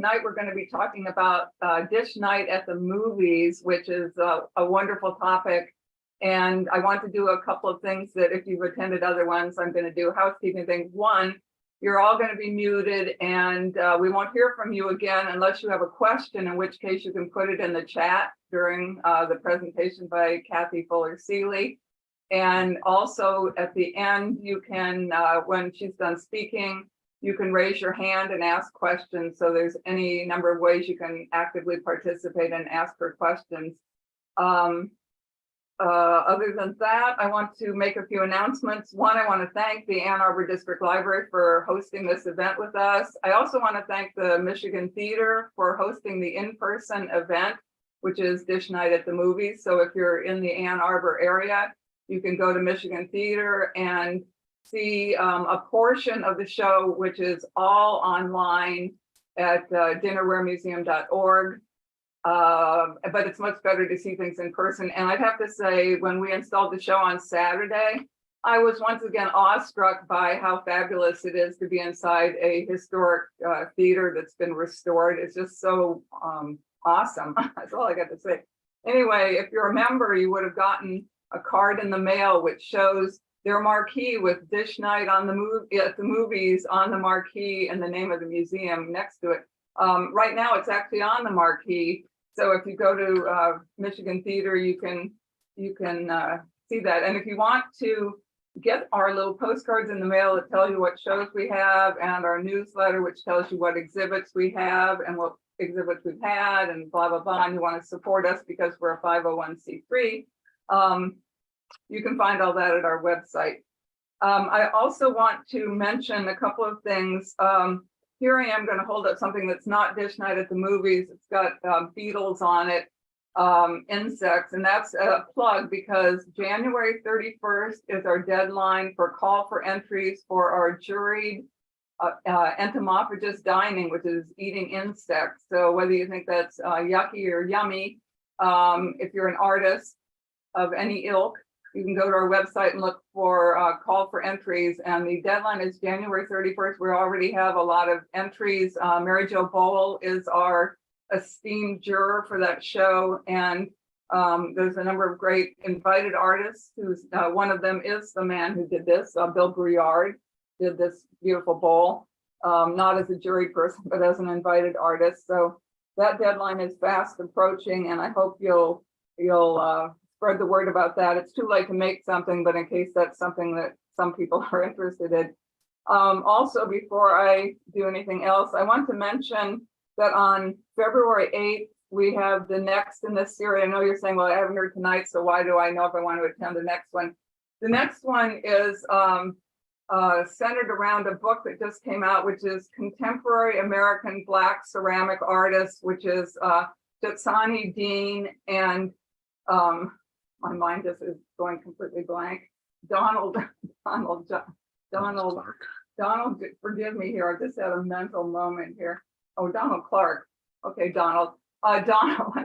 tonight we're going to be talking about dish night at the movies, which is a wonderful topic. And I want to do a couple of things that if you've attended other ones, I'm going to do housekeeping things. One, you're all going to be muted and we won't hear from you again unless you have a question, in which case you can put it in the chat during the presentation by Kathy Fuller-Seeley. And also at the end, you can, when she's done speaking, you can raise your hand and ask questions. So there's any number of ways you can actively participate and ask her questions. Other than that, I want to make a few announcements. One, I want to thank the Ann Arbor District Library for hosting this event with us. I also want to thank the Michigan Theater for hosting the in-person event, which is Dish Night at the Movies. So if you're in the Ann Arbor area, you can go to Michigan Theater and see a portion of the show, which is all online at dinnerwaremuseum.org. But it's much better to see things in person. And I'd have to say, when we installed the show on Saturday, I was once again awestruck by how fabulous it is to be inside a historic theater that's been restored. It's just so awesome. That's all I got to say. Anyway, if you're a member, you would have gotten a card in the mail which shows their marquee with Dish Night on at the movies on the marquee and the name of the museum next to it. Right now, it's actually on the marquee. So if you go to Michigan Theater, you can see that. And if you want to get our little postcards in the mail that tell you what shows we have, and our newsletter, which tells you what exhibits we have and what exhibits we've had and blah, blah, blah, and you want to support us because we're a 501c3, you can find all that at our website. I also want to mention a couple of things. Here I am going to hold up something that's not Dish Night at the Movies. It's got beetles on it, insects, and that's a plug because January 31st is our deadline for call for entries for our juried entomophagous dining, which is eating insects. So whether you think that's yucky or yummy, if you're an artist of any ilk, you can go to our website and look for call for entries, and the deadline is January 31st. We already have a lot of entries. Mary Jo Bowl is our esteemed juror for that show, and there's a number of great invited artists who's one of them is the man who did this. Bill Briard did this beautiful bowl, not as a jury person, but as an invited artist. So that deadline is fast approaching, and I hope you'll spread the word about that. It's too late to make something, but in case that's something that some people are interested in. Also, before I do anything else, I want to mention that on February 8th, we have the next in this series. I know you're saying, well, I haven't heard tonight, so why do I know if I want to attend the next one? The next one is centered around a book that just came out, which is Contemporary American Black Ceramic Artists, which is Chatsani Dean and my mind just is going completely blank. Donald, forgive me here. I just had a mental moment here. Oh, Donald Clark. Okay, Donald, I'm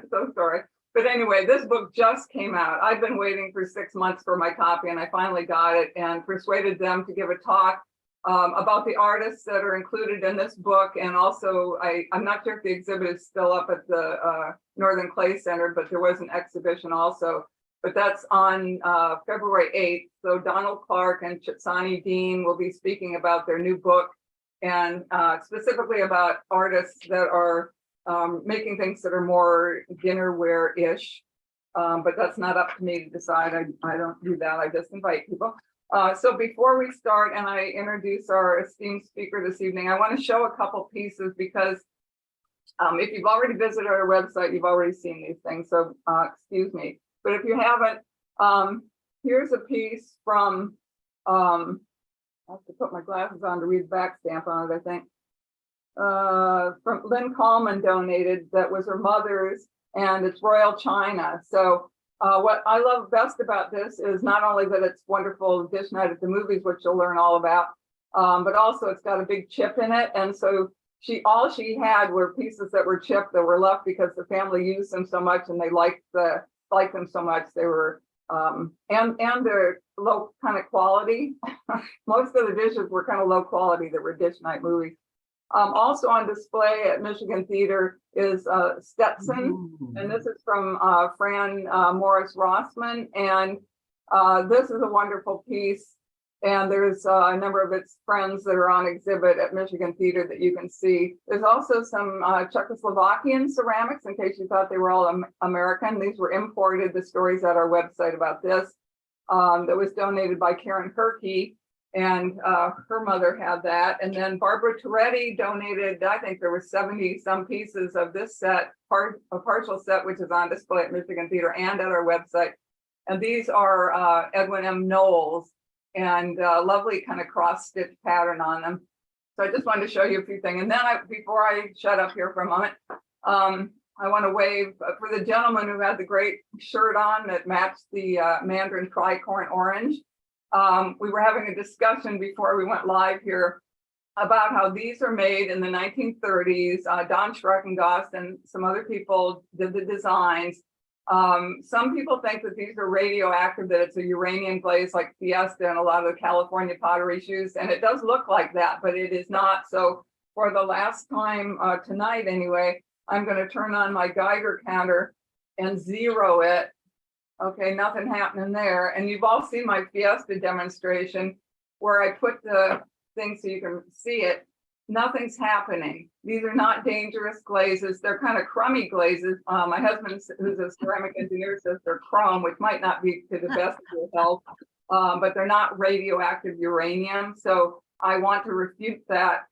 so sorry. But anyway, this book just came out. I've been waiting for 6 months for my copy, and I finally got it and persuaded them to give a talk about the artists that are included in this book. And also, I'm not sure if the exhibit is still up at the Northern Clay Center, but there was an exhibition also. But that's on February 8th. So Donald Clark and Chatsani Dean will be speaking about their new book, and specifically about artists that are making things that are more dinnerware-ish. But that's not up to me to decide. I don't do that. I just invite people. So before we start and I introduce our esteemed speaker this evening, I want to show a couple pieces because if you've already visited our website, you've already seen these things. So excuse me. But if you haven't, here's a piece from, I have to put my glasses on to read the back stamp on it, I think. From Lynn Coleman donated, that was her mother's, and it's Royal China. So what I love best about this is not only that it's wonderful Dish Night at the Movies, which you'll learn all about, but also it's got a big chip in it. And so all she had were pieces that were chipped that were left because the family used them so much and they liked them so much. They were and they're low kind of quality. Most of the dishes were kind of low quality that were Dish Night movies. Also on display at Michigan Theater is Stetson, and this is from Fran Morris Rossman, and this is a wonderful piece. And there's a number of its friends that are on exhibit at Michigan Theater that you can see. There's also some Czechoslovakian ceramics, in case you thought they were all American. These were imported. The story's at our website about this. That was donated by Karen Herkey, and her mother had that. And then Barbara Toretti donated, I think there were 70 some pieces of this set, a partial set, which is on display at Michigan Theater and at our website. And these are Edwin M. Knowles, and lovely kind of cross-stitch pattern on them. So I just wanted to show you a few things. And then before I shut up here for a moment, I want to wave for the gentleman who had the great shirt on that matched the Mandarin Tricorne orange. We were having a discussion before we went live here about how these are made in the 1930s. Don Schreckengost and some other people did the designs. Some people think that these are radioactive, that it's a uranium glaze like Fiesta and a lot of the California potteries use, and it does look like that, but it is not. So for the last time tonight anyway, I'm going to turn on my Geiger counter and zero it. Okay, nothing happening there. And you've all seen my Fiesta demonstration where I put the thing so you can see it. Nothing's happening. These are not dangerous glazes. They're kind of crummy glazes. My husband, who's a ceramic engineer, says they're chrome, which might not be to the best of your health, but they're not radioactive uranium. So I want to refute that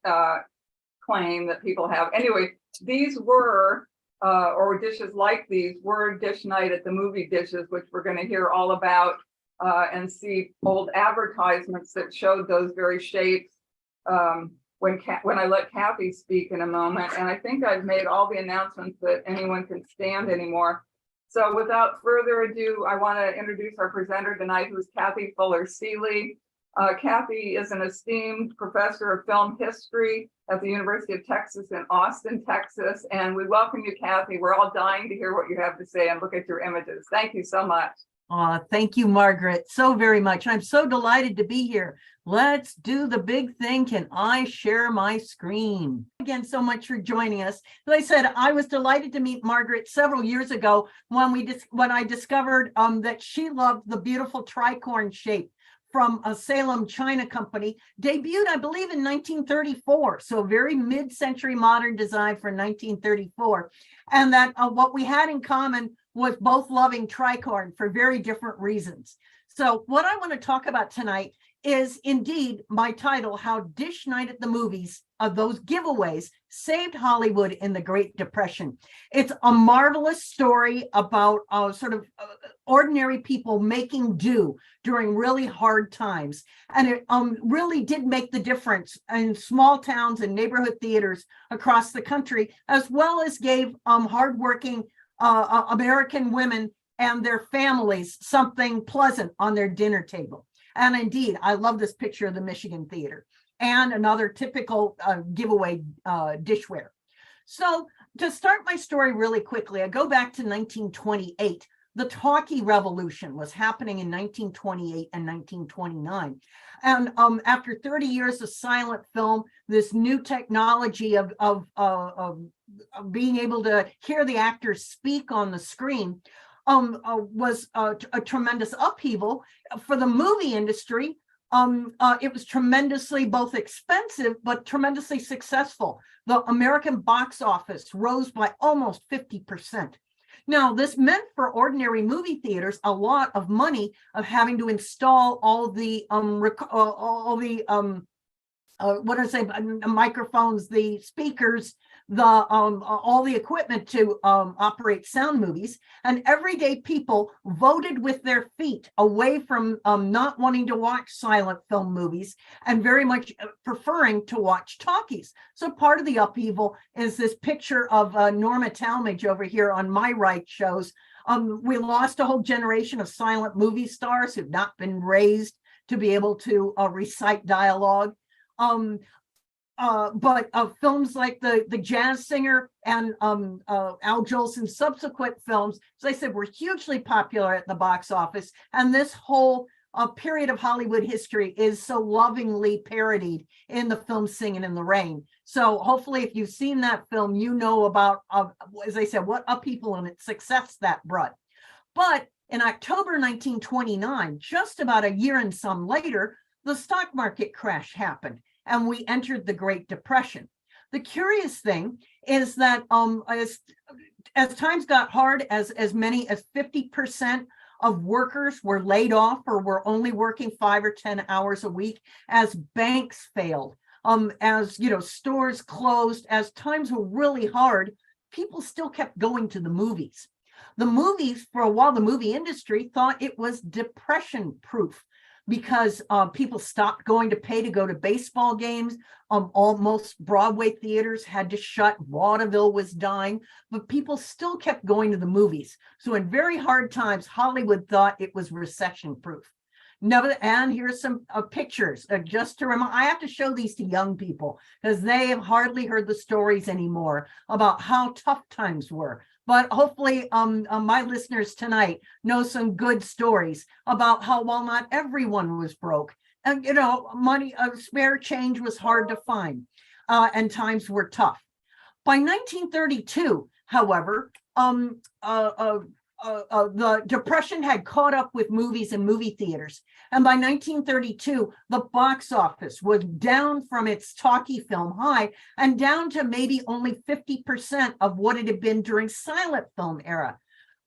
claim that people have. Anyway, these were, or dishes like these were dish night at the movie dishes, which we're going to hear all about and see old advertisements that showed those very shapes. When I let Kathy speak in a moment, and I think I've made all the announcements that anyone can stand anymore. So without further ado, I want to introduce our presenter tonight, who's Kathy Fuller-Seeley. Kathy is an esteemed professor of film history at the University of Texas in Austin, Texas. And we welcome you, Kathy. We're all dying to hear what you have to say and look at your images. Thank you so much. Thank you, Margaret, so very much. I'm so delighted to be here. Let's do the big thing. Can I share my screen? Again, so much for joining us. As I said, I was delighted to meet Margaret several years ago when I discovered that she loved the beautiful tricorne shape from a Salem China company, debuted, I believe, in 1934. So very mid-century modern design for 1934. And that what we had in common was both loving tricorne for very different reasons. So what I want to talk about tonight is indeed my title, How Dish Night at the Movies, of those giveaways, saved Hollywood in the Great Depression. It's a marvelous story about ordinary people making do during really hard times. And it really did make the difference in small towns and neighborhood theaters across the country, as well as gave hardworking American women and their families something pleasant on their dinner table. And indeed, I love this picture of the Michigan Theater and another typical giveaway dishware. So to start my story really quickly, I go back to 1928. The talkie revolution was happening in 1928 and 1929. And after 30 years of silent film, this new technology of being able to hear the actors speak on the screen was a tremendous upheaval for the movie industry. It was tremendously both expensive, but tremendously successful. The American box office rose by almost 50%. Now, this meant for ordinary movie theaters a lot of money of having to install all the microphones, the speakers, all the equipment to operate sound movies. And everyday people voted with their feet away from not wanting to watch silent film movies and very much preferring to watch talkies. So part of the upheaval is this picture of Norma Talmadge over here on my right shows we lost a whole generation of silent movie stars who've not been raised to be able to recite dialogue. But films like the Jazz Singer and Al Jolson's subsequent films, as I said, were hugely popular at the box office. And this whole period of Hollywood history is so lovingly parodied in the film Singing in the Rain. So hopefully if you've seen that film, you know about, as I said, what upheaval and its success that brought. But in October 1929, just about a year and some later, the stock market crash happened and we entered the Great Depression. The curious thing is that as times got hard, as many as 50% of workers were laid off or were only working 5 or 10 hours a week, as banks failed, as stores closed, as times were really hard, people still kept going to the movies. The movies, for a while, the movie industry thought it was depression proof because people stopped going to pay to go to baseball games. Almost Broadway theaters had to shut. Vaudeville was dying, but people still kept going to the movies. So in very hard times, Hollywood thought it was recession proof. And here's some pictures just to remind. I have to show these to young people because they have hardly heard the stories anymore about how tough times were. But hopefully my listeners tonight know some good stories about how, while not everyone was broke, and money, spare change was hard to find, and times were tough. By 1932, however, the Depression had caught up with movies and movie theaters. And by 1932, the box office was down from its talkie film high and down to maybe only 50% of what it had been during silent film era.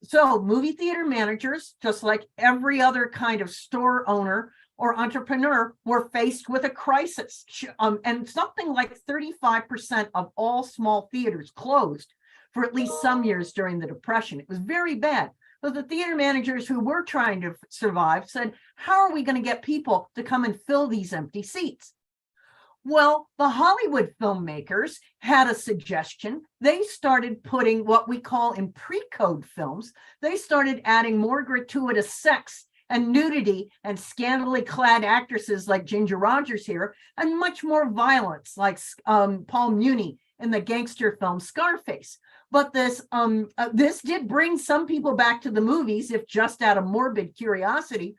So movie theater managers, just like every other kind of store owner or entrepreneur, were faced with a crisis. And something like 35% of all small theaters closed for at least some years during the Depression. It was very bad. But the theater managers who were trying to survive said, how are we going to get people to come and fill these empty seats? Well, the Hollywood filmmakers had a suggestion. They started putting what we call in pre-code films, they started adding more gratuitous sex and nudity and scantily clad actresses like Ginger Rogers here, and much more violence like Paul Muni in the gangster film Scarface. But this did bring some people back to the movies, if just out of morbid curiosity.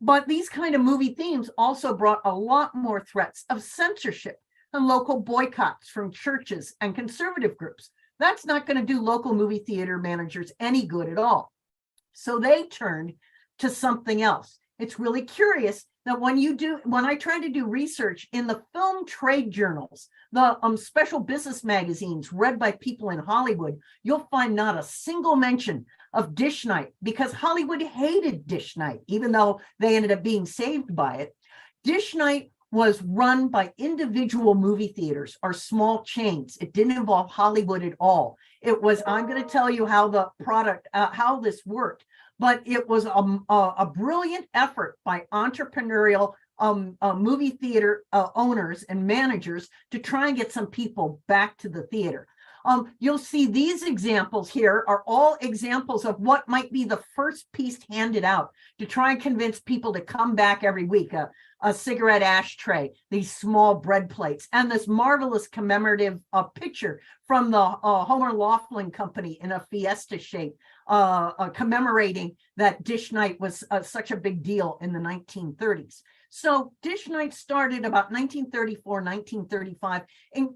But these kind of movie themes also brought a lot more threats of censorship and local boycotts from churches and conservative groups. That's not going to do local movie theater managers any good at all. So they turned to something else. It's really curious that when I try to do research in the film trade journals, the special business magazines read by people in Hollywood, you'll find not a single mention of Dish Night, because Hollywood hated Dish Night, even though they ended up being saved by it. Dish Night was run by individual movie theaters or small chains. It didn't involve Hollywood at all. It was, I'm going to tell you how the product, how this worked. But it was a brilliant effort by entrepreneurial movie theater owners and managers to try and get some people back to the theater. You'll see these examples here are all examples of what might be the first piece handed out to try and convince people to come back every week. A cigarette ashtray, these small bread plates, and this marvelous commemorative picture from the Homer Laughlin Company in a fiesta shape, commemorating that Dish Night was such a big deal in the 1930s. So Dish Night started about 1934, 1935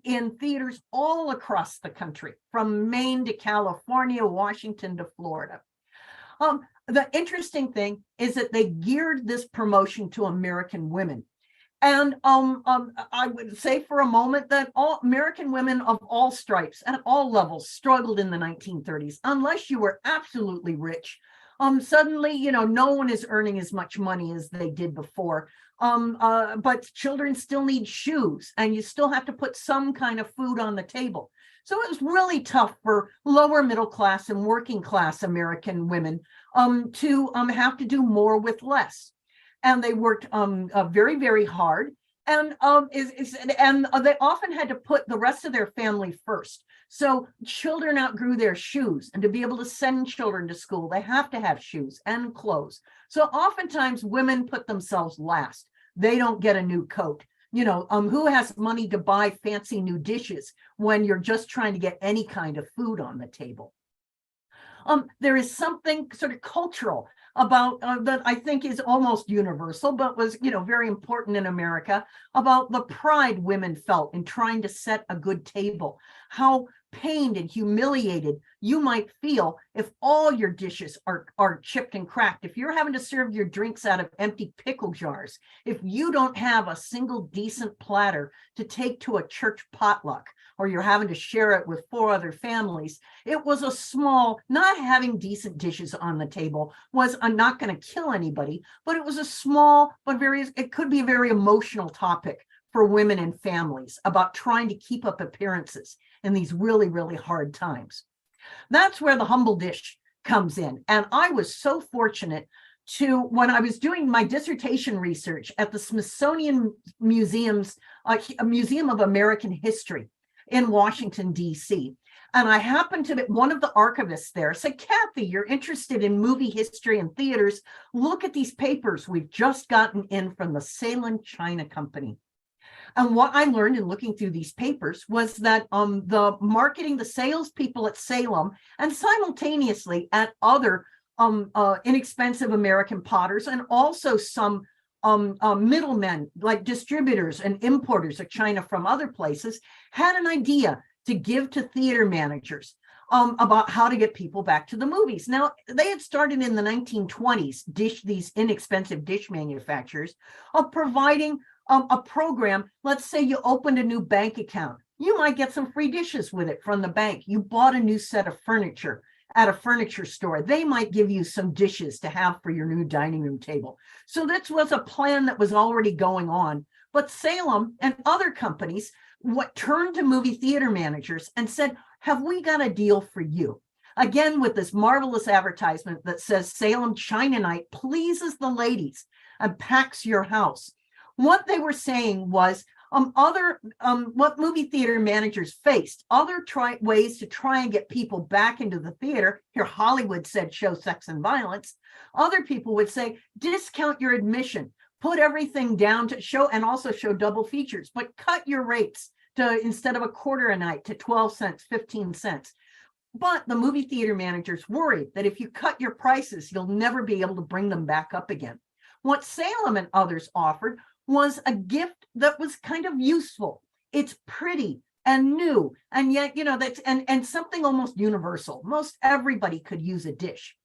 in theaters all across the country, from Maine to California, Washington to Florida. The interesting thing is that they geared this promotion to American women. And I would say for a moment that all American women of all stripes at all levels struggled in the 1930s, unless you were absolutely rich. Suddenly, no one is earning as much money as they did before. But children still need shoes, and you still have to put some kind of food on the table. So it was really tough for lower middle class and working class American women to have to do more with less. And they worked very, very hard. And they often had to put the rest of their family first. So children outgrew their shoes, and to be able to send children to school, they have to have shoes and clothes. So oftentimes women put themselves last. They don't get a new coat. Who has money to buy fancy new dishes when you're just trying to get any kind of food on the table? There is something sort of cultural about that I think is almost universal, but was, very important in America, about the pride women felt in trying to set a good table, how pained and humiliated you might feel if all your dishes are chipped and cracked, if you're having to serve your drinks out of empty pickle jars, if you don't have a single decent platter to take to a church potluck, or you're having to share it with 4 other families. It was a small, not having decent dishes on the table was not going to kill anybody, but it was a small, but it could be a very emotional topic for women and families about trying to keep up appearances in these really, really hard times. That's where the humble dish comes in. And I was so fortunate when I was doing my dissertation research at the Smithsonian Museum's Museum of American History in Washington, D.C. And I happened to be one of the archivists there said, Kathy, you're interested in movie history and theaters. Look at these papers we've just gotten in from the Salem China Company. And what I learned in looking through these papers was that the salespeople at Salem and simultaneously at other inexpensive American potters, and also some middlemen like distributors and importers of China from other places, had an idea to give to theater managers about how to get people back to the movies. Now, they had started in the 1920s, these inexpensive dish manufacturers, of providing a program. Let's say you opened a new bank account. You might get some free dishes with it from the bank. You bought a new set of furniture at a furniture store. They might give you some dishes to have for your new dining room table. So this was a plan that was already going on. But Salem and other companies turned to movie theater managers and said, have we got a deal for you? Again, with this marvelous advertisement that says Salem China Night pleases the ladies and packs your house. What they were saying was what movie theater managers faced, other ways to try and get people back into the theater. Here, Hollywood said show sex and violence. Other people would say discount your admission, put everything down to show, and also show double features, but cut your rates to, instead of $0.25 a night, to 12 cents, 15 cents. But the movie theater managers worried that if you cut your prices, you'll never be able to bring them back up again. What Salem and others offered was a gift that was kind of useful. It's pretty and new, and yet, that's and something almost universal. Most everybody could use a dish.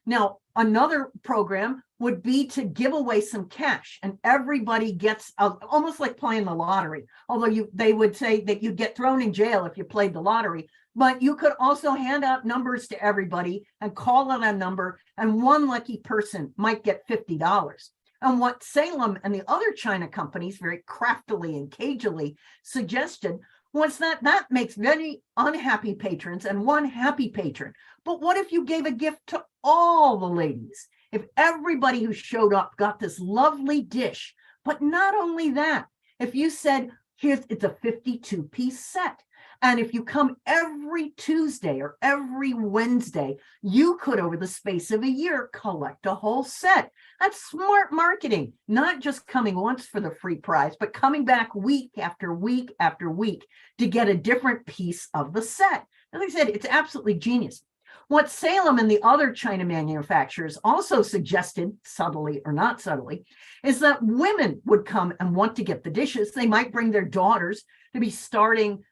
Now, another program would be to give away some cash, and everybody gets almost like playing the lottery. Although they would say that you'd get thrown in jail if you played the lottery, but you could also hand out numbers to everybody and call on a number, and one lucky person might get $50. And what Salem and the other China companies very craftily and cagily suggested was that makes very unhappy patrons and one happy patron. But what if you gave a gift to all the ladies? If everybody who showed up got this lovely dish, but not only that, if you said, it's a 52-piece set, and if you come every Tuesday or every Wednesday, you could, over the space of a year, collect a whole set. That's smart marketing, not just coming once for the free prize, but coming back week after week after week to get a different piece of the set. As I said, it's absolutely genius. What Salem and the other China manufacturers also suggested, subtly or not subtly, is that women would come and want to get the dishes. They might bring their daughters to be starting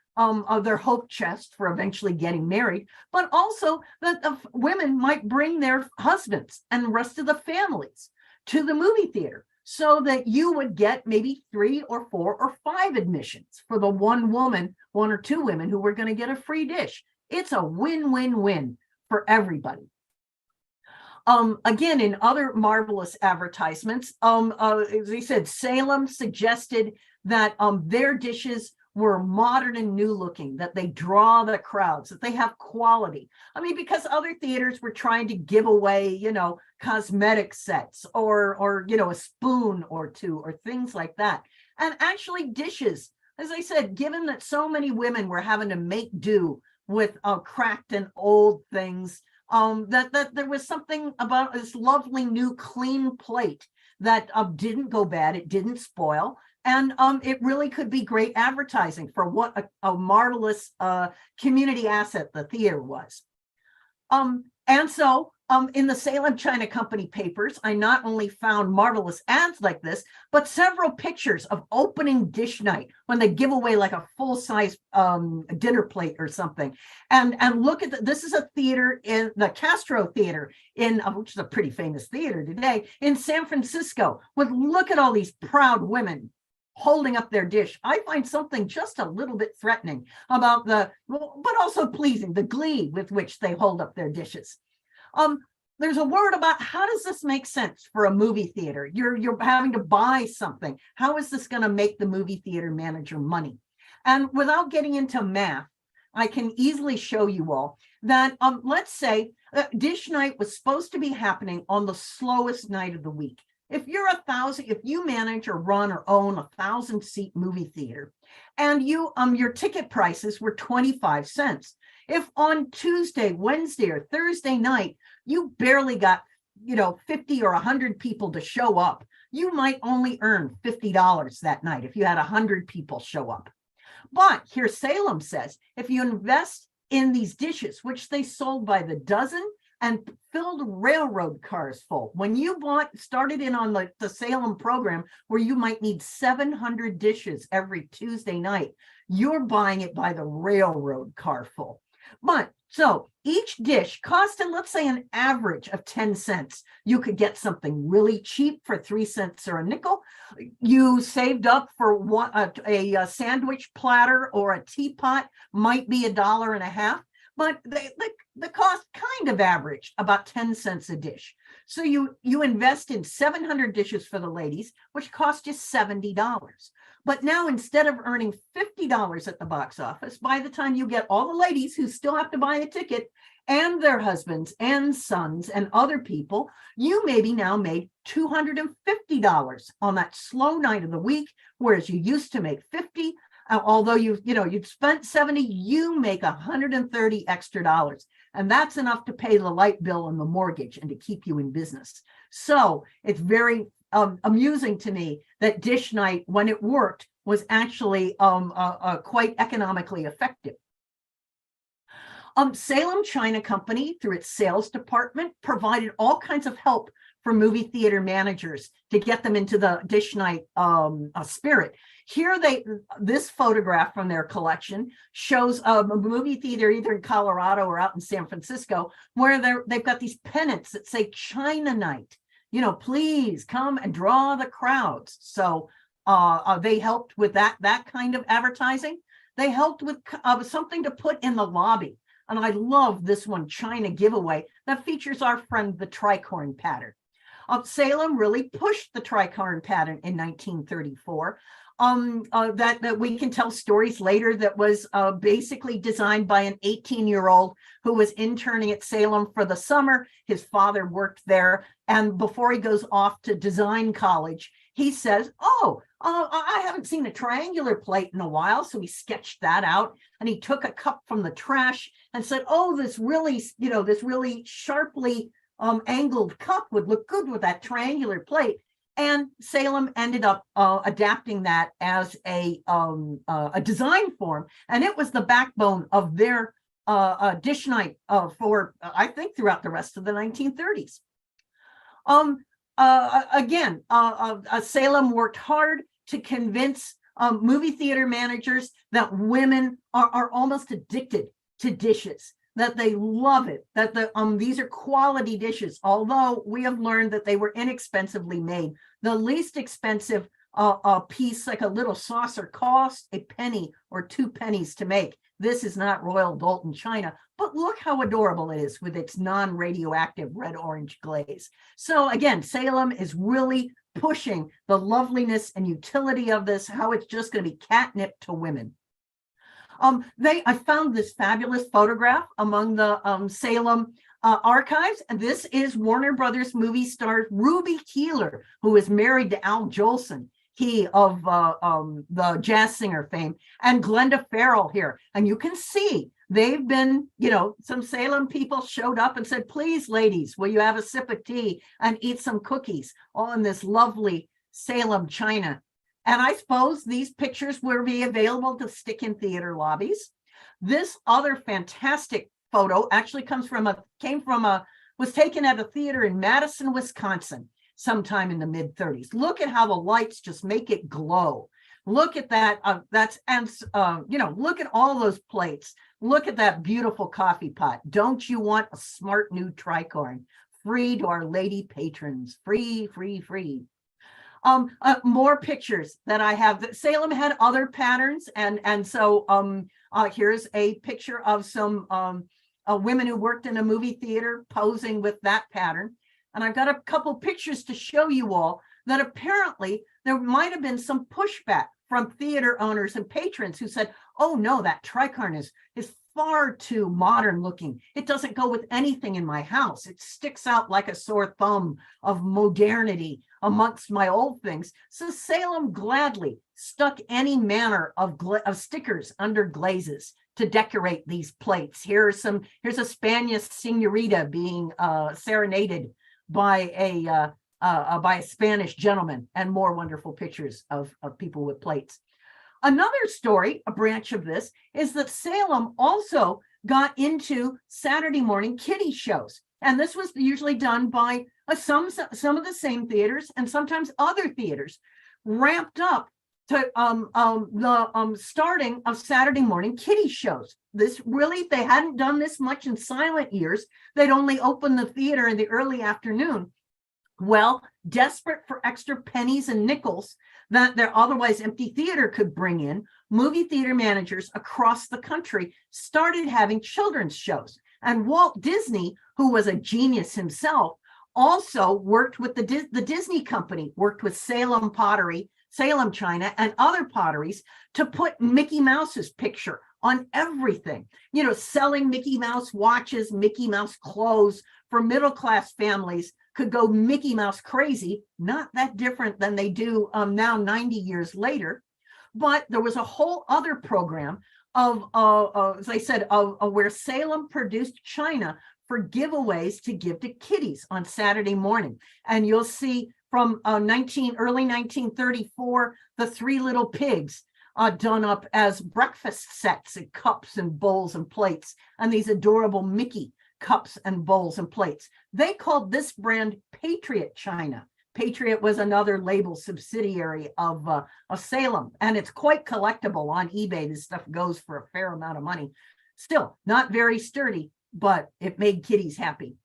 their hope chest for eventually getting married, but also that the women might bring their husbands and the rest of the families to the movie theater, so that you would get maybe 3 or 4 or 5 admissions for the one or 2 women who were going to get a free dish. It's a win-win-win for everybody. Again, in other marvelous advertisements, as they said, Salem suggested that their dishes were modern and new looking, that they draw the crowds, that they have quality. I mean, because other theaters were trying to give away, cosmetic sets or a spoon or 2 or things like that. And actually dishes, as I said, given that so many women were having to make do with cracked and old things, that there was something about this lovely new clean plate that didn't go bad, it didn't spoil, and it really could be great advertising for what a marvelous community asset the theater was. And so In the Salem China Company papers, I not only found marvelous ads like this, but several pictures of opening dish night when they give away like a full-size dinner plate or something. And look at this is a theater in the Castro Theater which is a pretty famous theater today in San Francisco. Look at all these proud women holding up their dish. I find something just a little bit threatening about but also pleasing, the glee with which they hold up their dishes. There's a word about how does this make sense for a movie theater? You're having to buy something. How is this going to make the movie theater manager money? And without getting into math, I can easily show you all that let's say dish night was supposed to be happening on the slowest night of the week. If you manage or run or own 1,000-seat movie theater, and your ticket prices were 25 cents. If on Tuesday, Wednesday, or Thursday night, you barely got, 50 or 100 people to show up, you might only earn $50 that night if you had 100 people show up. But here Salem says, if you invest in these dishes, which they sold by the dozen and filled railroad cars full. When you started in on the Salem program where you might need 700 dishes every Tuesday night, you're buying it by the railroad car full. But so each dish costed, let's say, an average of 10 cents. You could get something really cheap for 3 cents or a nickel. You saved up for a sandwich platter or a teapot might be $1.50. But the cost kind of averaged about 10 cents a dish. So you invest in 700 dishes for the ladies, which cost you $70. But now instead of earning $50 at the box office, by the time you get all the ladies who still have to buy a ticket and their husbands and sons and other people, you maybe now made $250 on that slow night of the week, whereas you used to make $50. Although you've spent $70, you make $130 extra, and that's enough to pay the light bill and the mortgage and to keep you in business. So it's very amusing to me that dish night, when it worked, was actually quite economically effective. Salem China Company, through its sales department, provided all kinds of help for movie theater managers to get them into the dish night spirit. Here this photograph from their collection shows a movie theater either in Colorado or out in San Francisco where they've got these pennants that say China Night. Please come and draw the crowds. So they helped with that kind of advertising. They helped with something to put in the lobby. And I love this one, China giveaway, that features our friend, the Tricorne pattern. Salem really pushed the Tricorne pattern in 1934. That we can tell stories later that was basically designed by an 18-year-old who was interning at Salem for the summer. His father worked there. And before he goes off to design college, he says, I haven't seen a triangular plate in a while. So he sketched that out and he took a cup from the trash and said, this really sharply angled cup would look good with that triangular plate. And Salem ended up adapting that as a design form. And it was the backbone of their dish night for, I think, throughout the rest of the 1930s. Again, Salem worked hard to convince movie theater managers that women are almost addicted to dishes, that they love it, that these are quality dishes, although we have learned that they were inexpensively made. The least expensive piece, like a little saucer, cost a penny or 2 pennies to make. This is not Royal Doulton China, but look how adorable it is with its non-radioactive red-orange glaze. So again, Salem is really pushing the loveliness and utility of this, how it's just going to be catnip to women. I found this fabulous photograph among the Salem archives, and this is Warner Brothers movie star Ruby Keeler, who is married to Al Jolson, he of the jazz singer fame, and Glenda Farrell here. And you can see they've been, some Salem people showed up and said, please, ladies, will you have a sip of tea and eat some cookies, all in this lovely Salem China. And I suppose these pictures will be available to stick in theater lobbies. This other fantastic photo actually came from a was taken at a theater in Madison, Wisconsin, sometime in the mid-30s. Look at how the lights just make it glow. Look at that. Look at all those plates. Look at that beautiful coffee pot. Don't you want a smart new tricorne? Free to our lady patrons. Free, free, free. More pictures that I have. Salem had other patterns, and so here's a picture of some women who worked in a movie theater posing with that pattern. And I've got a couple pictures to show you all that apparently there might have been some pushback from theater owners and patrons who said, oh no, that tricorne is far too modern looking. It doesn't go with anything in my house. It sticks out like a sore thumb of modernity amongst my old things. So Salem gladly stuck any manner of stickers under glazes to decorate these plates. Here's a Spanish senorita being serenaded by a Spanish gentleman, and more wonderful pictures of people with plates. Another story, a branch of this, is that Salem also got into Saturday morning kiddie shows. And this was usually done by some of the same theaters and sometimes other theaters, ramped up to the starting of Saturday morning kiddie shows. This really, they hadn't done this much in silent years. They'd only opened the theater in the early afternoon. Well, desperate for extra pennies and nickels that their otherwise empty theater could bring in, movie theater managers across the country started having children's shows. And Walt Disney, who was a genius himself, also worked with the Disney company, worked with Salem Pottery, Salem China, and other potteries to put Mickey Mouse's picture on everything, selling Mickey Mouse watches, Mickey Mouse clothes for middle-class families could go Mickey Mouse crazy, not that different than they do now 90 years later. But there was a whole other program of, as I said, of where Salem produced china for giveaways to give to kiddies on Saturday morning. And you'll see from early 1934, the Three Little Pigs done up as breakfast sets and cups and bowls and plates, and these adorable Mickey cups and bowls and plates. They called this brand Patriot China. Patriot was another label subsidiary of Salem, and it's quite collectible on eBay. This stuff goes for a fair amount of money. Still not very sturdy, but it made kiddies happy.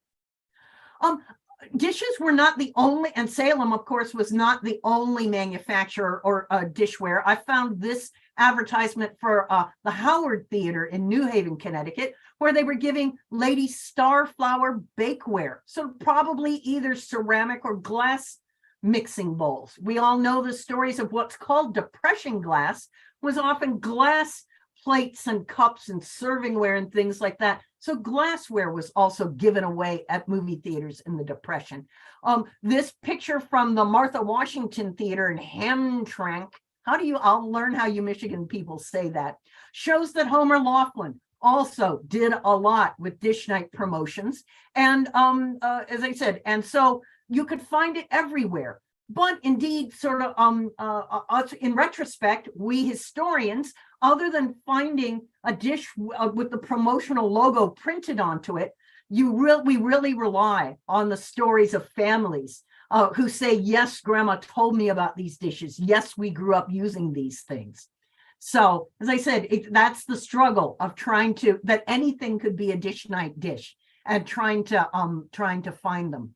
Dishes were not the only, and Salem, of course, was not the only manufacturer or dishware. I found this advertisement for the Howard Theater in New Haven, Connecticut, where they were giving ladies Starflower bakeware. So probably either ceramic or glass mixing bowls. We all know the stories of what's called depression glass was often glass plates and cups and servingware and things like that. So glassware was also given away at movie theaters in the Depression. This picture from the Martha Washington Theater in Hamtramck, I'll learn how you Michigan people say that, shows that Homer Laughlin also did a lot with dish night promotions. And as I said, and so you could find it everywhere. But indeed, sort of in retrospect, we historians, other than finding a dish with the promotional logo printed onto it, we really rely on the stories of families who say, yes, Grandma told me about these dishes. Yes, we grew up using these things. So, as I said, that's the struggle of that anything could be a dish night dish and trying to find them.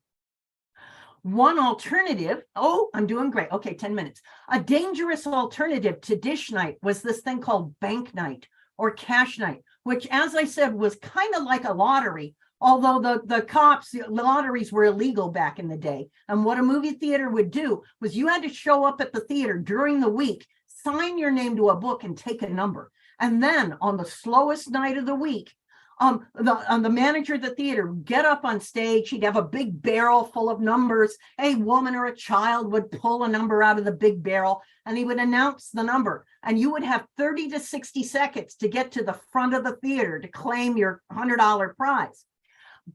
One alternative, I'm doing great. Okay, 10 minutes. A dangerous alternative to dish night was this thing called bank night or cash night, which, as I said, was kind of like a lottery, although the lotteries were illegal back in the day. And what a movie theater would do was you had to show up at the theater during the week, sign your name to a book and take a number. And then on the slowest night of the week, the manager of the theater would get up on stage. He'd have a big barrel full of numbers. A woman or a child would pull a number out of the big barrel, and he would announce the number. And you would have 30 to 60 seconds to get to the front of the theater to claim your $100 prize.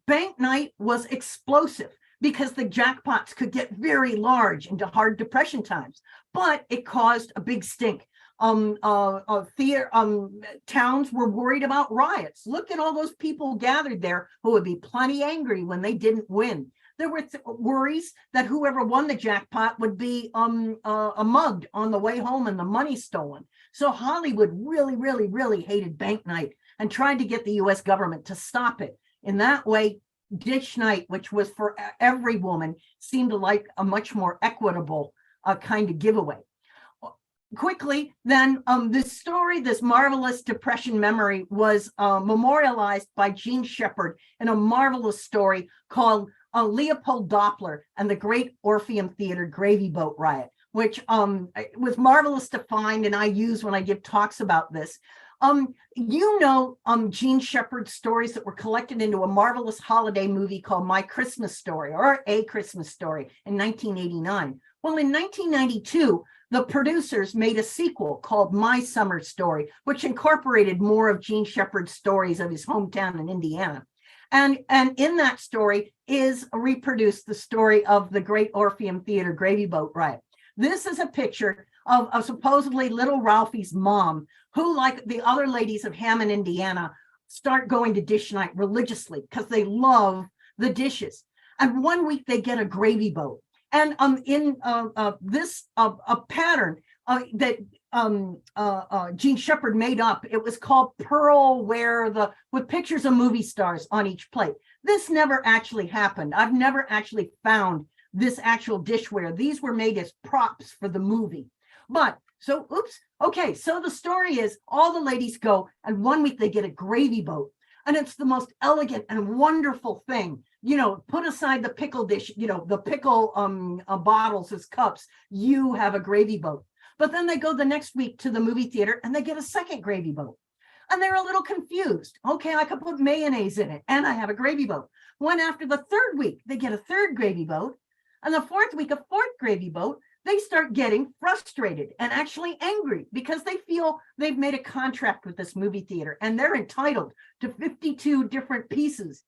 Bank night was explosive because the jackpots could get very large into hard depression times, but it caused a big stink. theater towns were worried about riots. Look at all those people gathered there who would be plenty angry when they didn't win. There were worries that whoever won the jackpot would be mugged on the way home and the money stolen. So Hollywood really, really, really hated bank night and tried to get the US government to stop it. In that way, dish night, which was for every woman, seemed like a much more equitable kind of giveaway. Quickly, then, this story, this marvelous Depression memory, was memorialized by Jean Shepherd in a marvelous story called Leopold Doppler and the Great Orpheum Theater Gravy Boat Riot, which was marvelous to find and I use when I give talks about this. Jean Shepherd's stories that were collected into a marvelous holiday movie called My Christmas Story, or A Christmas Story, in 1989. Well, in 1992, the producers made a sequel called My Summer Story, which incorporated more of Jean Shepherd's stories of his hometown in Indiana. And in that story is reproduced the story of the Great Orpheum Theater Gravy Boat Riot. This is a picture of supposedly little Ralphie's mom, who, like the other ladies of Hammond, Indiana, start going to dish night religiously because they love the dishes. And one week they get a gravy boat. And in this pattern that Jean Shepherd made up, it was called Pearlware, with pictures of movie stars on each plate. This never actually happened. I've never actually found this actual dishware. These were made as props for the movie. But so, okay, so the story is all the ladies go, and one week they get a gravy boat. And it's the most elegant and wonderful thing. Put aside the pickle dish, the pickle bottles as cups. You have a gravy boat. But then they go the next week to the movie theater and they get a second gravy boat. And they're a little confused. Okay, I could put mayonnaise in it and I have a gravy boat. When after the third week, they get a third gravy boat. And the fourth week, a fourth gravy boat. They start getting frustrated and actually angry because they feel they've made a contract with this movie theater and they're entitled to 52 different pieces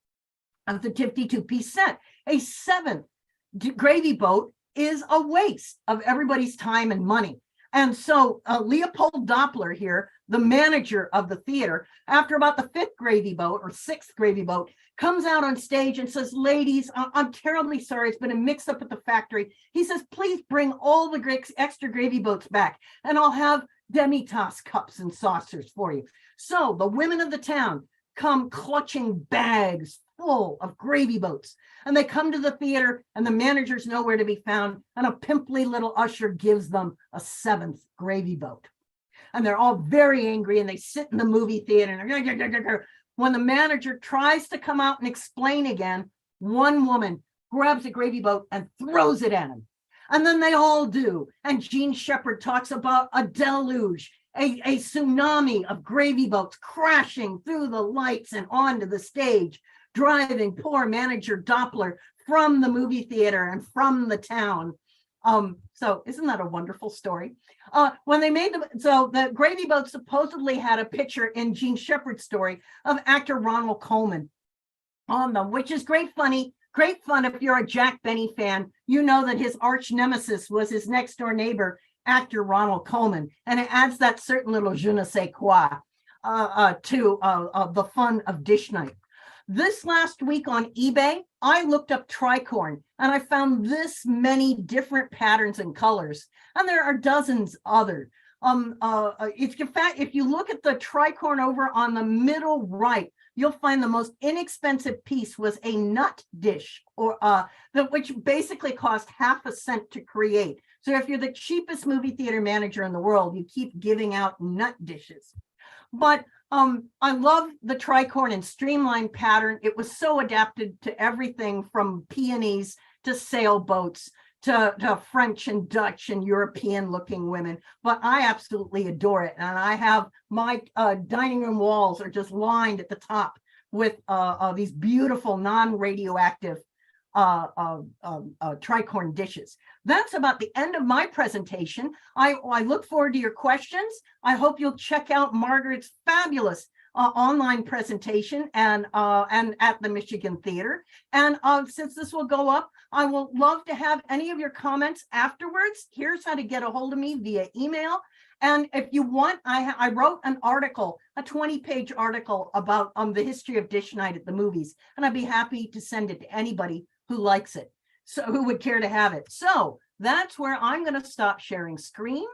of the 52-piece set. A seventh gravy boat is a waste of everybody's time and money. And so Leopold Doppler here, the manager of the theater, after about the fifth gravy boat or sixth gravy boat, comes out on stage and says, ladies, I'm terribly sorry. It's been a mix up at the factory. He says, please bring all the extra gravy boats back and I'll have demi-tasse cups and saucers for you. So the women of the town come clutching bags full of gravy boats. And they come to the theater and the manager's nowhere to be found. And a pimply little usher gives them a seventh gravy boat. And they're all very angry and they sit in the movie theater. And when the manager tries to come out and explain again, one woman grabs a gravy boat and throws it at him. And then they all do. And Jean Shepherd talks about a deluge, a tsunami of gravy boats crashing through the lights and onto the stage, driving poor manager Doppler from the movie theater and from the town. So isn't that a wonderful story? When they made the gravy boat supposedly had a picture in Jean Shepherd's story of actor Ronald Colman on them, which is great fun if you're a Jack Benny fan. You know that his arch nemesis was his next door neighbor, actor Ronald Colman, and it adds that certain little je ne sais quoi to the fun of dish night. This last week on eBay, I looked up Tricorne and I found this many different patterns and colors. And there are dozens other. If you look at the Tricorne over on the middle right, you'll find the most inexpensive piece was a nut dish, which basically cost half a cent to create. So if you're the cheapest movie theater manager in the world, you keep giving out nut dishes. But I love the Tricorne and streamlined pattern. It was so adapted to everything from peonies to sailboats to French and Dutch and European looking women. But I absolutely adore it. And I have my dining room walls are just lined at the top with these beautiful non-radioactive Tricorne dishes. That's about the end of my presentation. I look forward to your questions. I hope you'll check out Margaret's fabulous online presentation and at the Michigan Theater. And since this will go up, I will love to have any of your comments afterwards. Here's how to get a hold of me via email And if you want, I wrote an article, a 20-page article about the history of dish night at the movies, and I'd be happy to send it to anybody who likes it, so who would care to have it. So that's where I'm going to stop sharing screen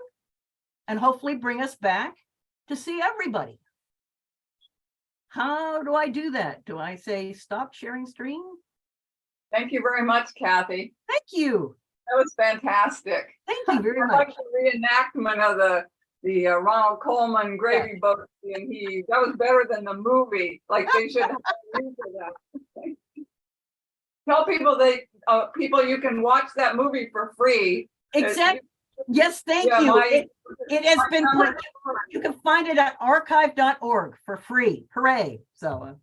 and hopefully bring us back to see everybody. How do I do that? Do I say stop sharing screen? Thank you very much, Kathy. Thank you. That was fantastic. Thank you very I much. like the reenactment of the Ronald Coleman gravy boat and he that was better than the movie. Like they should have used that. Tell people you can watch that movie for free. Exactly. Yes, thank Yeah, you. It has been put, you can find it at archive.org for free. Hooray. So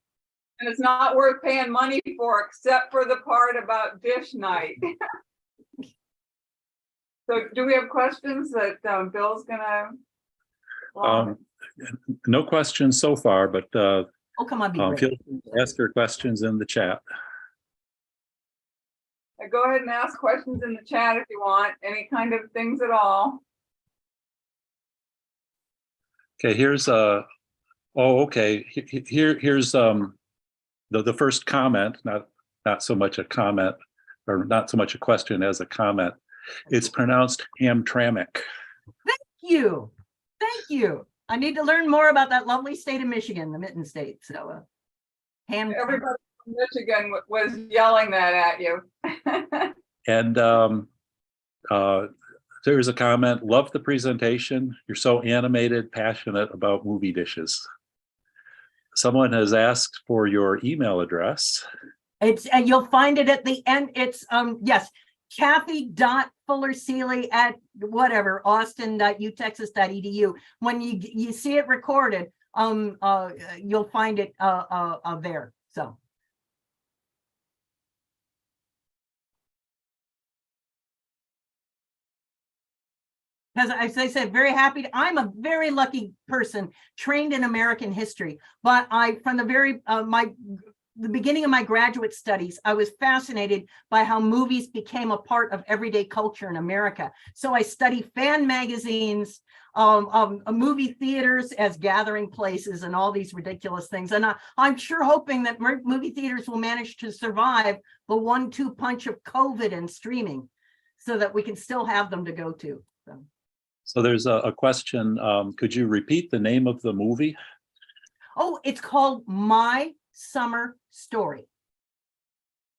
and it's not worth paying money for except for the part about dish night. So do we have questions that Bill's gonna? No questions so far, but oh, come on, be great. feel free to ask your questions in the chat. Go ahead and ask questions in the chat if you want, any kind of things at all. Okay, here's okay. Here's the first comment, not so much a comment, or not so much a question as a comment. It's pronounced Hamtramck. Thank you. Thank you. I need to learn more about that lovely state of Michigan, the Mitten State. So Everybody from Michigan was yelling that at you. And there's a comment, love the presentation. You're so animated, passionate about movie dishes. Someone has asked for your email address. It's, and you'll find it at the end. It's yes, Kathy.Fuller-Seeley at whatever, austin.utexas.edu. When you see it recorded, you'll find it there. So because as I said, very happy. I'm a very lucky person, trained in American history, but from the very the beginning of my graduate studies, I was fascinated by how movies became a part of everyday culture in America. So I study fan magazines, movie theaters as gathering places, and all these ridiculous things. And I'm sure hoping that movie theaters will manage to survive the 1-2 punch of COVID and streaming, so that we can still have them to go to. So there's a question. Could you repeat the name of the movie? Oh, it's called My Summer Story.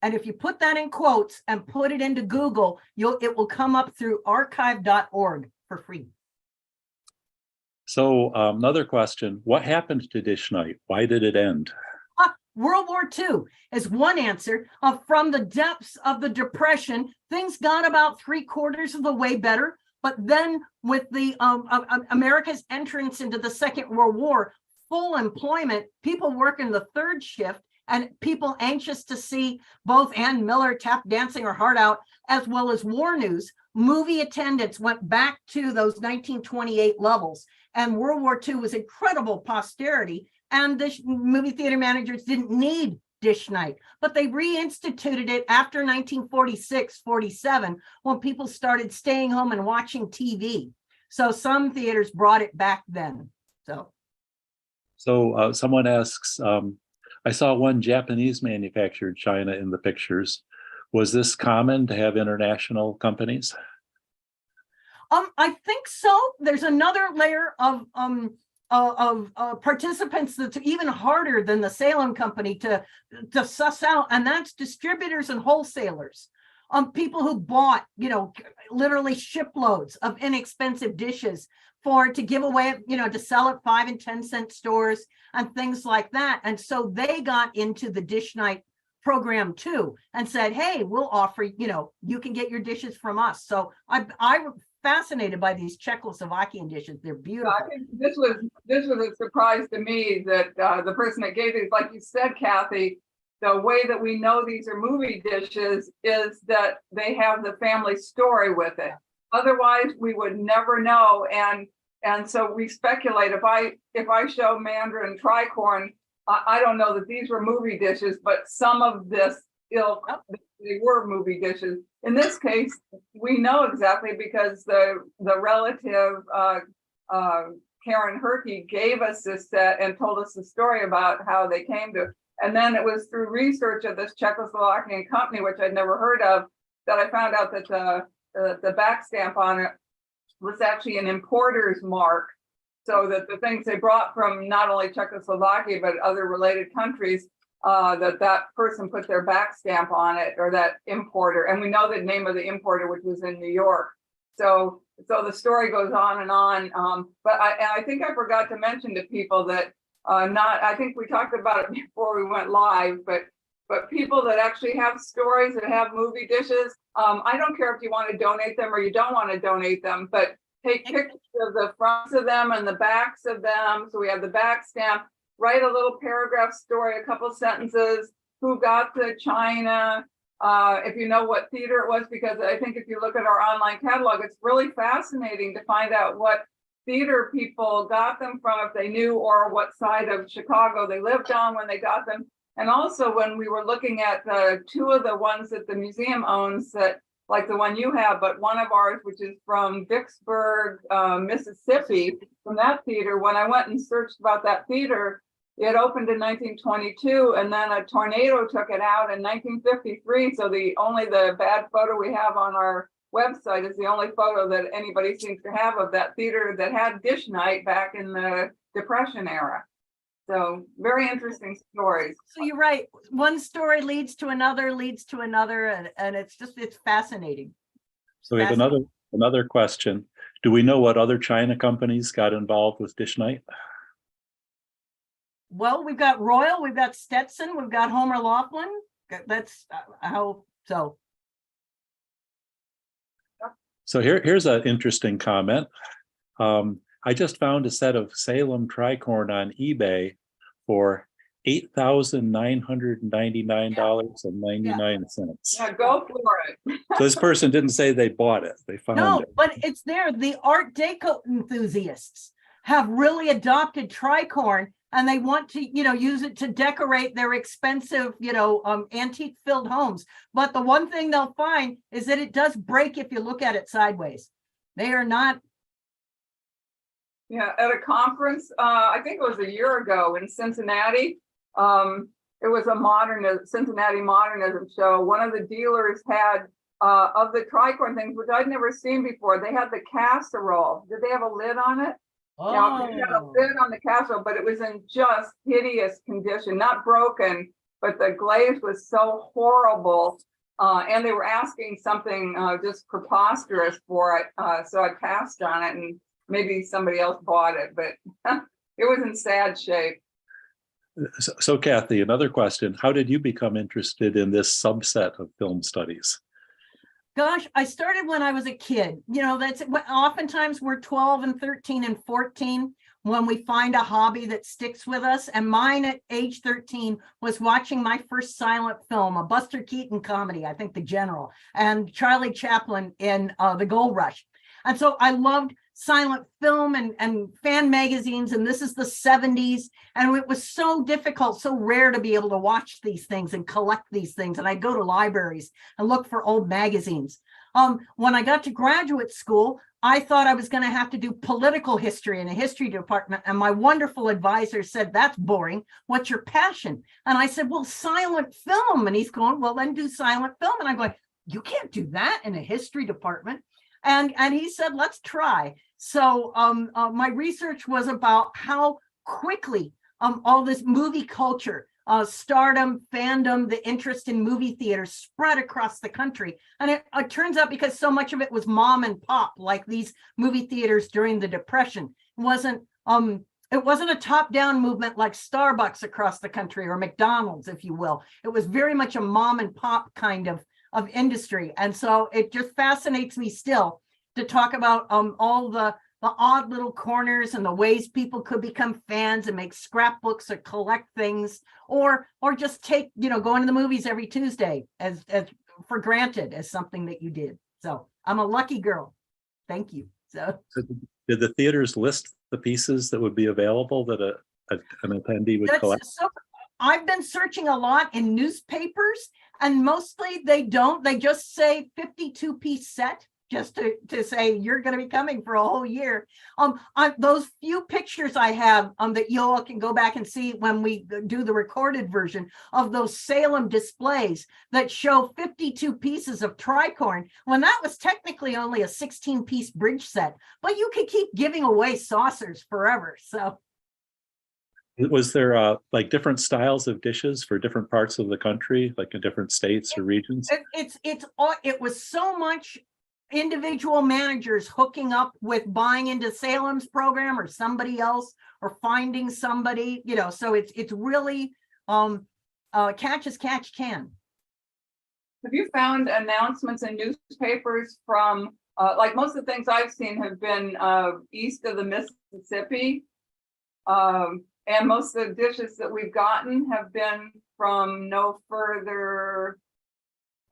And if you put that in quotes and put it into Google, it will come up through archive.org for free. So another question, what happened to Dish Night? Why did it end? World War II is one answer. From the depths of the Depression, things got about 3/4 of the way better. But then with the America's entrance into the Second World War, full employment, people working the third shift, and people anxious to see both Ann Miller tap dancing her heart out, as well as war news, movie attendance went back to those 1928 levels. And World War II was incredible posterity. And the movie theater managers didn't need dish night, but they reinstituted it after 1946-47 when people started staying home and watching TV. So some theaters brought it back then. So someone asks, I saw one Japanese manufactured china in the pictures. Was this common to have international companies? I think so. There's another layer of participants that's even harder than the Salem company to suss out, and that's distributors and wholesalers. People who bought, literally shiploads of inexpensive dishes to give away, to sell at 5 and 10 cent stores and things like that. And so they got into the dish night program too, and said, hey, we'll offer, you can get your dishes from us. So I fascinated by these Czechoslovakian dishes. They're beautiful. I think this was a surprise to me that the person that gave these, like you said, Kathy, the way that we know these are movie dishes is that they have the family story with it. Otherwise, we would never know. And so we speculate. If I show Mandarin Tricorne, I don't know that these were movie dishes, but some of this ilk, they were movie dishes. In this case, we know exactly because the relative Karen Herkey gave us this set and told us the story about how they came to. And then it was through research of this Czechoslovakian company, which I'd never heard of, that I found out that the back stamp on it was actually an importer's mark. So that the things they brought from not only Czechoslovakia, but other related countries, that person put their back stamp on it, or that importer. And we know the name of the importer, which was in New York. So the story goes on and on. But I think I forgot to mention to people that I think we talked about it before we went live, but people that actually have stories, that have movie dishes, I don't care if you want to donate them or you don't want to donate them, but take pictures of the fronts of them and the backs of them. So we have the back stamp, write a little paragraph story, a couple sentences, who got to China, if you know what theater it was, because I think if you look at our online catalog, it's really fascinating to find out what theater people got them from, if they knew, or what side of Chicago they lived on when they got them. And also when we were looking at two of the ones that the museum owns, that like the one you have, but one of ours, which is from Vicksburg, Mississippi, from that theater, when I went and searched about that theater, it opened in 1922, and then a tornado took it out in 1953. So the bad photo we have on our website is the only photo that anybody seems to have of that theater that had dish night back in the Depression era. So very interesting stories. So you're right. One story leads to another, and it's fascinating. So we have another question. Do we know what other China companies got involved with dish night? Well, we've got Royal, we've got Stetson, we've got Homer Laughlin. That's how so. So here's an interesting comment. I just found a set of Salem Tricorne on eBay for $8,999.99. Yeah, go for it. So this person didn't say they bought it; they found it. But it's there. The Art Deco enthusiasts have really adopted Tricorne, and they want to, use it to decorate their expensive, antique-filled homes. But the one thing they'll find is that it does break if you look at it sideways. They are not. Yeah, at a conference, I think it was a year ago in Cincinnati. It was a Cincinnati modernism show. One of the dealers had of the Tricorne things, which I'd never seen before. They had the casserole. Did they have a lid on it? Oh. Now, they had a lid on the casserole, but it was in just hideous condition, not broken, but the glaze was so horrible. And they were asking something just preposterous for it. So I passed on it, and maybe somebody else bought it, but it was in sad shape. So Kathy, another question. How did you become interested in this subset of film studies? Gosh, I started when I was a kid. That's oftentimes we're 12 and 13 and 14 when we find a hobby that sticks with us. And mine at age 13 was watching my first silent film, a Buster Keaton comedy, I think The General, and Charlie Chaplin in The Gold Rush. And so I loved silent film and fan magazines, and this is the 70s, and it was so difficult, so rare to be able to watch these things and collect these things. And I'd go to libraries and look for old magazines. When I got to graduate school, I thought I was going to have to do political history in a history department, and my wonderful advisor said, "That's boring. What's your passion?" And I said, "Well, silent film." And he's going, "Well, then do silent film." And I'm going, "You can't do that in a history department." And he said, "Let's try." So my research was about how quickly all this movie culture, stardom, fandom, the interest in movie theaters spread across the country. And it turns out, because so much of it was mom and pop, like these movie theaters during the Depression, it wasn't a top-down movement like Starbucks across the country, or McDonald's, if you will. It was very much a mom and pop kind of industry. And so it just fascinates me still to talk about all the odd little corners and the ways people could become fans and make scrapbooks or collect things, or just take, going to the movies every Tuesday as for granted as something that you did. So I'm a lucky girl. Thank you. So did the theaters list the pieces that would be available that an attendee would collect? So I've been searching a lot in newspapers, and mostly they don't. They just say 52-piece set. just to say you're going to be coming for a whole year. Those few pictures I have that you all can go back and see when we do the recorded version of those Salem displays that show 52 pieces of tricorne, when that was technically only a 16-piece bridge set, but you could keep giving away saucers forever. So was there like different styles of dishes for different parts of the country, like in different states or regions? It was so much individual managers hooking up with buying into Salem's program or somebody else or finding somebody, so it's really catch as catch can. Have you found announcements in newspapers from like most of the things I've seen have been east of the Mississippi, and most of the dishes that we've gotten have been from no further.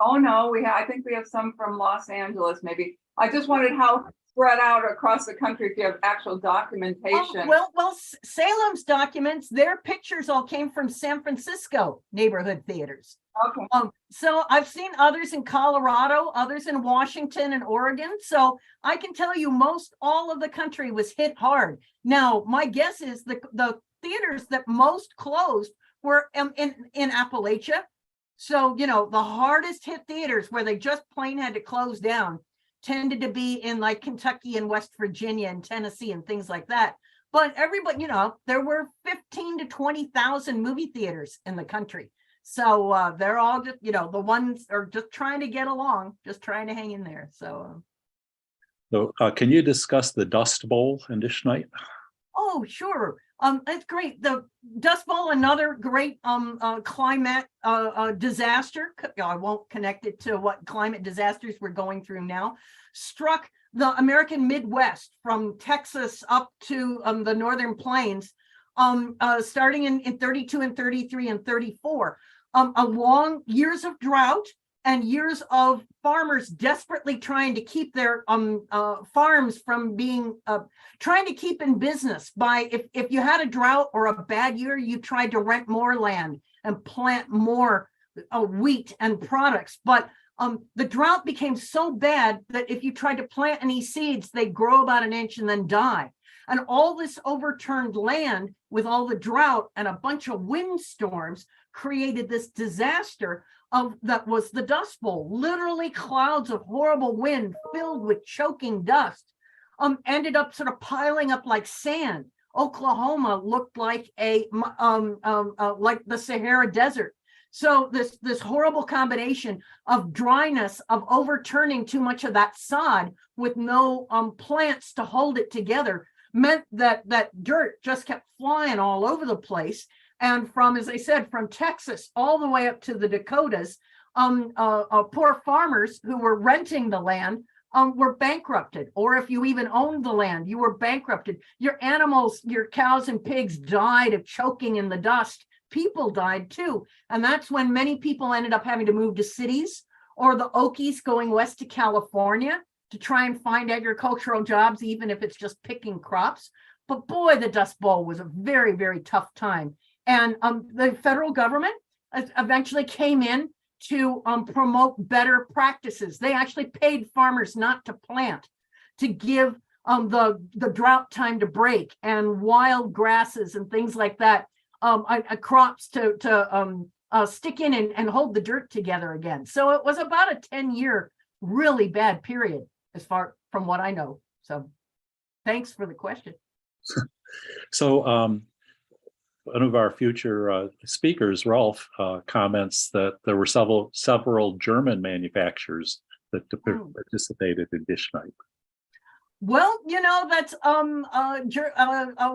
Oh no, I think we have some from Los Angeles, maybe. I just wondered how spread out across the country if you have actual documentation. Well, Salem's documents, their pictures all came from San Francisco neighborhood theaters. Okay. So I've seen others in Colorado, others in Washington and Oregon. So I can tell you most all of the country was hit hard. Now, my guess is the theaters that most closed were in Appalachia. So, the hardest hit theaters where they just plain had to close down tended to be in like Kentucky and West Virginia and Tennessee and things like that. But everybody, there were 15 to 20,000 movie theaters in the country. So they're all just, the ones are just trying to get along, just trying to hang in there. So can you discuss the Dust Bowl in Dish Night? Oh, sure. That's great. The Dust Bowl, another great climate disaster. I won't connect it to what climate disasters we're going through now. Struck the American Midwest from Texas up to the Northern Plains, starting in 32 and 33 and 34. A long years of drought and years of farmers desperately trying to keep their farms from being trying to keep in business by if you had a drought or a bad year, you tried to rent more land and plant more wheat and products. But the drought became so bad that if you tried to plant any seeds, they grow about an inch and then die. And all this overturned land with all the drought and a bunch of windstorms created this disaster that was the Dust Bowl. Literally clouds of horrible wind filled with choking dust ended up sort of piling up like sand. Oklahoma looked like like the Sahara Desert. So this horrible combination of dryness, of overturning too much of that sod with no plants to hold it together, meant that dirt just kept flying all over the place. And from, as I said, from Texas all the way up to the Dakotas, poor farmers who were renting the land were bankrupted. Or if you even owned the land, you were bankrupted. Your animals, your cows and pigs died of choking in the dust. People died too. And that's when many people ended up having to move to cities, or the Okies going west to California to try and find agricultural jobs, even if it's just picking crops. But boy, the Dust Bowl was a very, very tough time. And the federal government eventually came in to promote better practices. They actually paid farmers not to plant, to give the drought time to break, and wild grasses and things like that, crops to stick in and hold the dirt together again. So it was about a 10-year really bad period, as far from what I know. So thanks for the question. So one of our future speakers, Rolf, comments that there were several German manufacturers that participated in Dish Night. Well, that's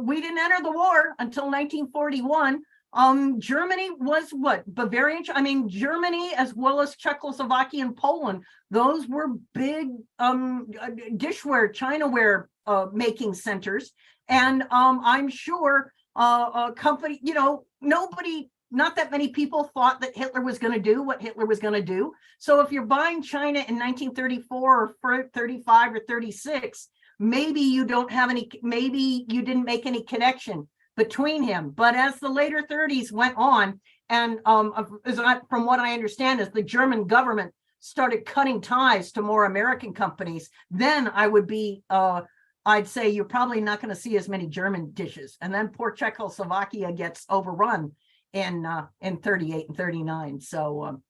we didn't enter the war until 1941. Germany was what? Bavarian? I mean, Germany as well as Czechoslovakia and Poland. Those were big dishware, Chinaware making centers. And I'm sure a company, nobody, not that many people thought that Hitler was going to do what Hitler was going to do. So if you're buying China in 1934 or 35 or 36, maybe you didn't make any connection between him. But as the later 30s went on, and from what I understand is the German government started cutting ties to more American companies, then I would be, I'd say you're probably not going to see as many German dishes. And then poor Czechoslovakia gets overrun in 38 and 39. So,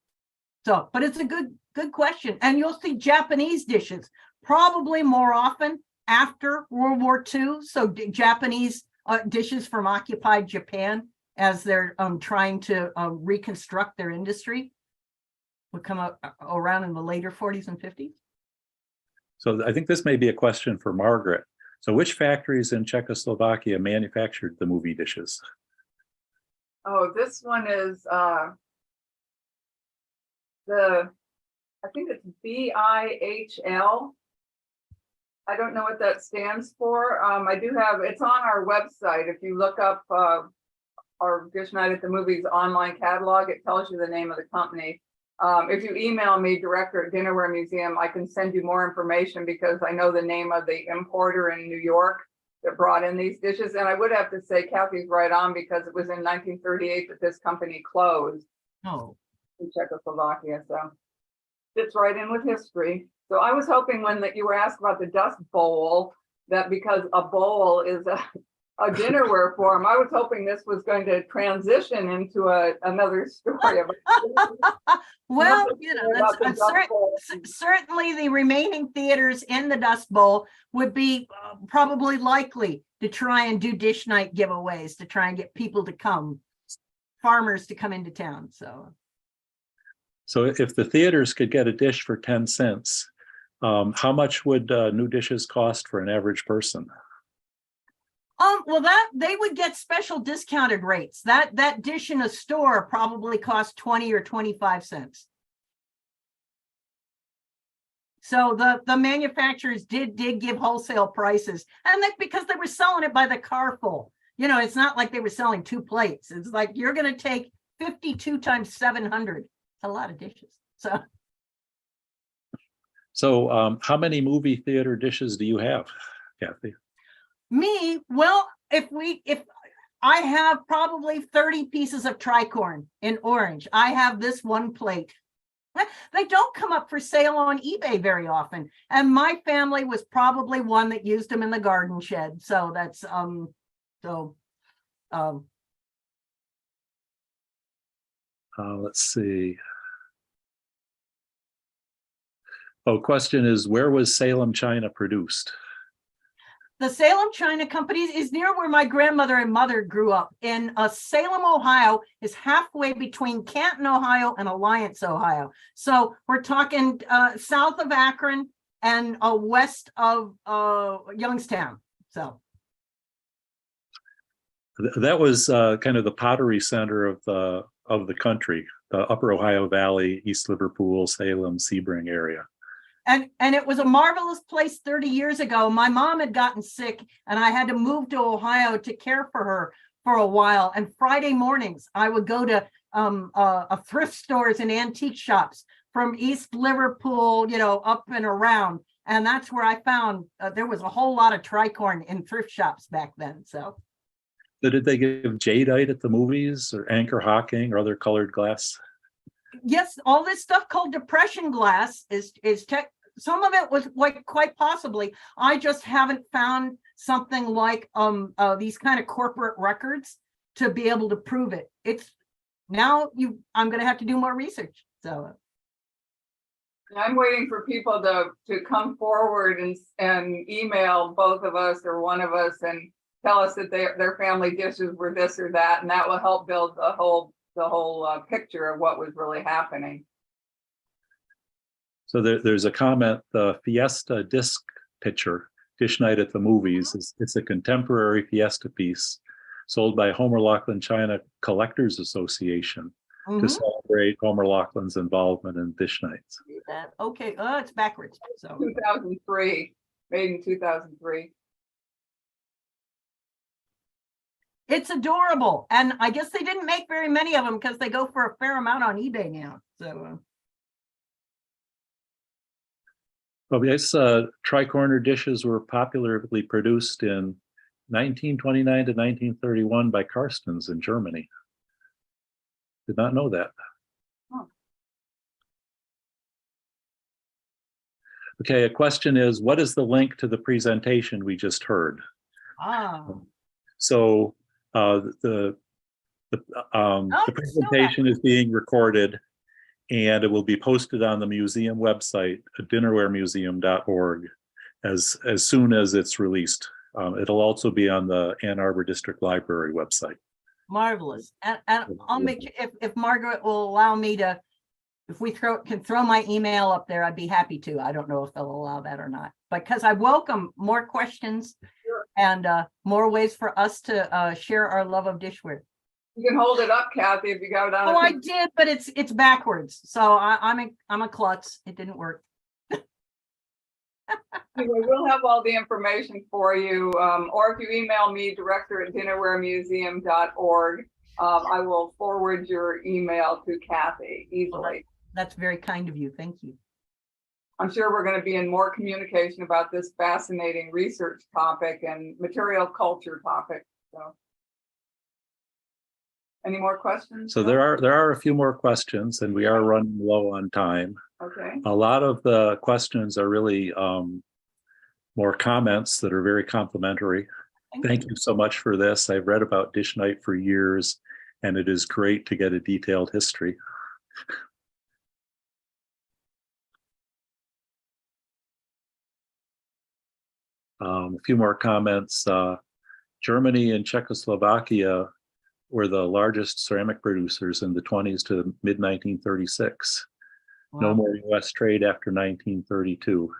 but it's a good question. And you'll see Japanese dishes probably more often after World War II. So Japanese dishes from occupied Japan, as they're trying to reconstruct their industry, would come out around in the later 40s and 50s. So I think this may be a question for Margaret. So which factories in Czechoslovakia manufactured the movie dishes? Oh, this one is I think it's BIHL. I don't know what that stands for. I do have, it's on our website. If you look up our Dish Night at the Movies online catalog, it tells you the name of the company. If you email me, director at Dinnerware Museum, I can send you more information because I know the name of the importer in New York that brought in these dishes. And I would have to say Kathy's right on, because it was in 1938 that this company closed in Czechoslovakia. So fits right in with history. So I was hoping when that you were asked about the Dust Bowl, that because a bowl is a dinnerware form, I was hoping this was going to transition into another story. Well, you know, that's certainly the remaining theaters in the Dust Bowl would be probably likely to try and do dish night giveaways to try and get people to come, farmers to come into town. So if the theaters could get a dish for 10 cents, how much would new dishes cost for an average person? Well, that they would get special discounted rates. That dish in a store probably cost 20 or 25 cents. So the manufacturers did give wholesale prices, and that's because they were selling it by the car full. You know, it's not like they were selling 2 plates. It's like you're going to take 52 times 700. It's a lot of dishes. So how many movie theater dishes do you have, Kathy? Me, well, if I have probably 30 pieces of tricorne in orange. I have this one plate. They don't come up for sale on eBay very often. And my family was probably one that used them in the garden shed. So that's let's see. Oh, question is, where was Salem China produced? The Salem China Company is near where my grandmother and mother grew up. In Salem, Ohio is halfway between Canton, Ohio and Alliance, Ohio. So we're talking south of Akron and west of Youngstown. So that was kind of the pottery center of the country, the Upper Ohio Valley, East Liverpool, Salem, Sebring area. And it was a marvelous place 30 years ago. My mom had gotten sick and I had to move to Ohio to care for her for a while. And Friday mornings, I would go to thrift stores and antique shops from East Liverpool, you know, up and around. And that's where I found there was a whole lot of tricorne in thrift shops back then. So did they give jadeite at the movies, or anchor hocking, or other colored glass? Yes, all this stuff called depression glass is some of it was like quite possibly. I just haven't found something like these kind of corporate records to be able to prove it. It's now I'm going to have to do more research. So I'm waiting for people to come forward and email both of us or one of us and tell us that their family dishes were this or that, and that will help build the whole picture of what was really happening. So there's a comment, the Fiesta disc picture, Dish Night at the Movies, it's a contemporary Fiesta piece sold by Homer Laughlin China Collectors Association to celebrate Homer Laughlin's involvement in dish nights. Okay, it's backwards. So 2003, made in 2003. It's adorable. And I guess they didn't make very many of them because they go for a fair amount on eBay now. So well, yes, tricorner dishes were popularly produced in 1929 to 1931 by Karstens in Germany. Did not know that. Okay, a question is, what is the link to the presentation we just heard? Ah, So the Oh, I saw presentation is being recorded and it will be posted on the museum website at dinnerwaremuseum.org as soon as it's released. It'll also be on the Ann Arbor District Library website. marvelous. And I'll make, if Margaret will allow me to, if we can throw my email up there, I'd be happy to. I don't know if they'll allow that or not, because I welcome more questions and more ways for us to share our love of dishware. You can hold it up, Kathy, if you go down. Oh, I did, but it's backwards. So I'm a klutz. It didn't work. Anyway, we'll have all the information for you, or if you email me, director@dinnerwaremuseum.org, I will forward your email to Kathy easily. That's very kind of you. Thank you. I'm sure we're going to be in more communication about this fascinating research topic and material culture topic. So, any more questions? So there are a few more questions, and we are running low on time. Okay. A lot of the questions are really more comments that are very complimentary. Thank you so much for this. I've read about Dish Night for years, and it is great to get a detailed history. A few more comments. Germany and Czechoslovakia were the largest ceramic producers in the 20s to mid 1936. Wow. No more US trade after 1932.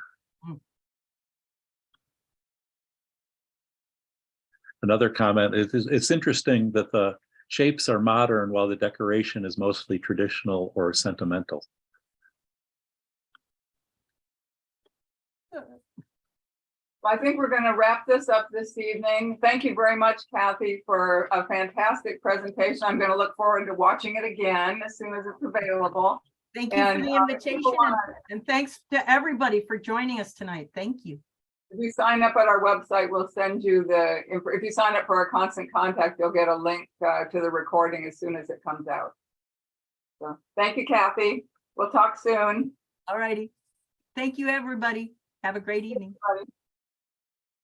Another comment is it's interesting that the shapes are modern while the decoration is mostly traditional or sentimental. I think we're going to wrap this up this evening. Thank you very much, Kathy, for a fantastic presentation. I'm going to look forward to watching it again as soon as it's available. Thank you for the invitation, and thanks to everybody for joining us tonight. Thank you. If you sign up at our website, we'll send you if you sign up for our constant contact, you'll get a link to the recording as soon as it comes out. So thank you, Kathy. We'll talk soon. All righty. Thank you, everybody. Have a great evening. Everybody.